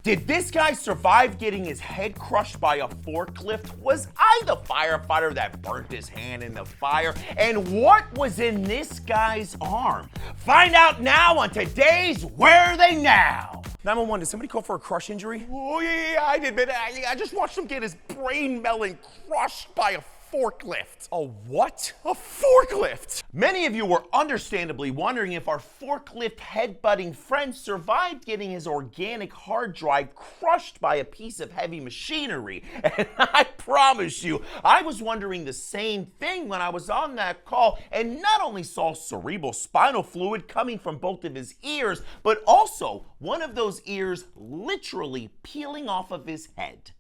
Did this guy survive getting his head crushed by a forklift? Was I the firefighter that burnt his hand in the fire? And what was in this guy's arm? Find out now on today's Where Are They Now? 911, did somebody call for a crush injury? Oh, yeah, I did, man. I just watched him get his brain melon crushed by a forklift. A what? A forklift. Many of you were understandably wondering if our forklift headbutting friend survived getting his organic hard drive crushed by a piece of heavy machinery. And I promise you, I was wondering the same thing when I was on that call and not only saw cerebral spinal fluid coming from both of his ears, but also one of those ears literally peeling off of his head.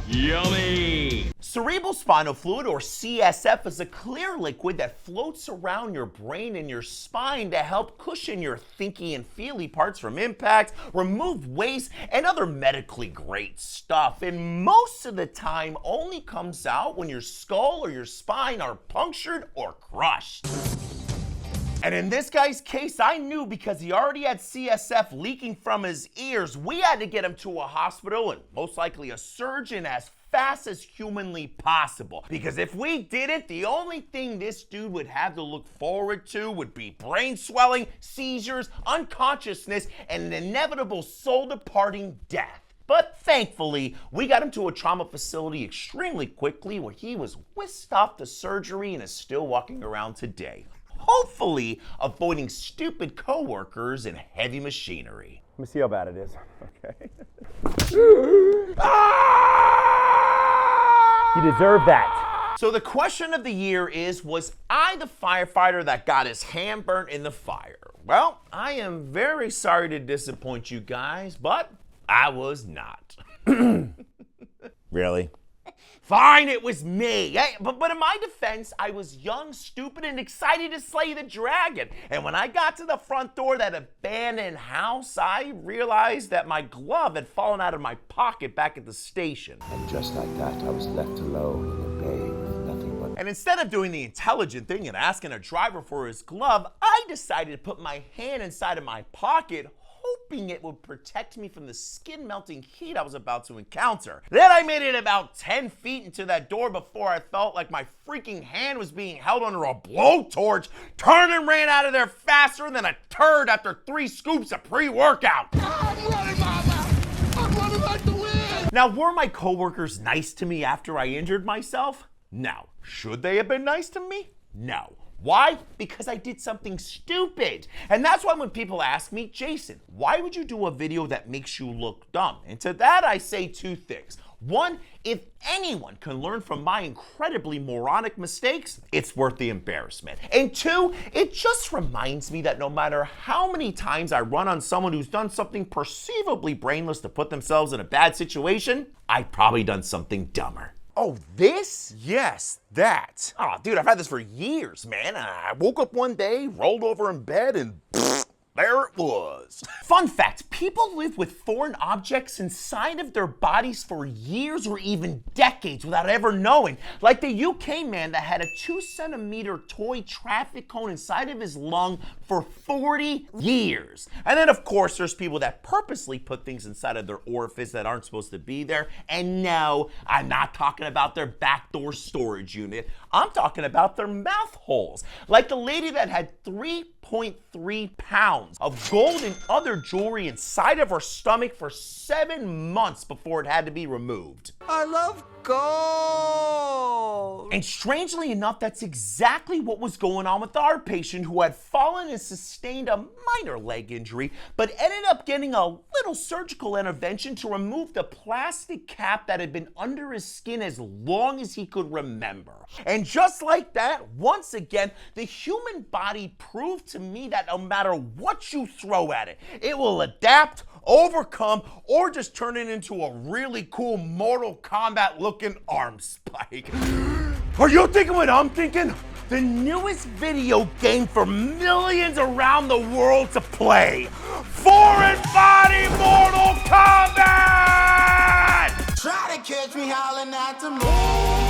Yummy! Cerebral spinal fluid, or CSF, is a clear liquid that floats around your brain and your spine to help cushion your thinky and feely parts from impact, remove waste, and other medically great stuff. And most of the time only comes out when your skull or your spine are punctured or crushed. And in this guy's case, I knew because he already had CSF leaking from his ears, we had to get him to a hospital and most likely a surgeon as fast as humanly possible. Because if we didn't, the only thing this dude would have to look forward to would be brain swelling, seizures, unconsciousness, and an inevitable soul-departing death. But thankfully, we got him to a trauma facility extremely quickly where he was whisked off to surgery and is still walking around today, hopefully avoiding stupid coworkers and heavy machinery. Let me see how bad it is. Okay. You deserve that. So the question of the year is, was I the firefighter that got his hand burnt in the fire? Well, I am very sorry to disappoint you guys, but I was not. Really? Fine, it was me. Hey, but in my defense, I was young, stupid, and excited to slay the dragon. And when I got to the front door of that abandoned house, I realized that my glove had fallen out of my pocket back at the station. And just like that, I was left alone in the bay with nothing but... And instead of doing the intelligent thing and asking a driver for his glove, I decided to put my hand inside of my pocket, hoping it would protect me from the skin-melting heat I was about to encounter. Then I made it about 10 feet into that door before I felt like my freaking hand was being held under a blowtorch, turned and ran out of there faster than a turd after 3 scoops of pre-workout. I'm running, Mama! I'm running like the wind! Now, were my coworkers nice to me after I injured myself? No. Should they have been nice to me? No. Why? Because I did something stupid. And that's why when people ask me, Jason, why would you do a video that makes you look dumb? And to that I say 2 things. 1, if anyone can learn from my incredibly moronic mistakes, it's worth the embarrassment. And 2, it just reminds me that no matter how many times I run on someone who's done something perceivably brainless to put themselves in a bad situation, I've probably done something dumber. Oh, this? Yes, that. Oh, dude, I've had this for years, man. I woke up one day, rolled over in bed, and there it was. Fun fact, people live with foreign objects inside of their bodies for years or even decades without ever knowing. Like the UK man that had a 2-centimeter toy traffic cone inside of his lung for 40 years. And then of course there's people that purposely put things inside of their orifice that aren't supposed to be there. And no, I'm not talking about their backdoor storage unit. I'm talking about their mouth holes. Like the lady that had 3.3 pounds of gold and other jewelry inside of her stomach for 7 months before it had to be removed. I love gold! And strangely enough, that's exactly what was going on with our patient who had fallen and sustained a minor leg injury, but ended up getting a little surgical intervention to remove the plastic cap that had been under his skin as long as he could remember. And just like that, once again, the human body proved to me that no matter what you throw at it, it will adapt, overcome, or just turn it into a really cool Mortal Kombat looking arm spike. Are you thinking what I'm thinking? The newest video game for millions around the world to play. Foreign Body Mortal Kombat! Try to catch me howling at the moon.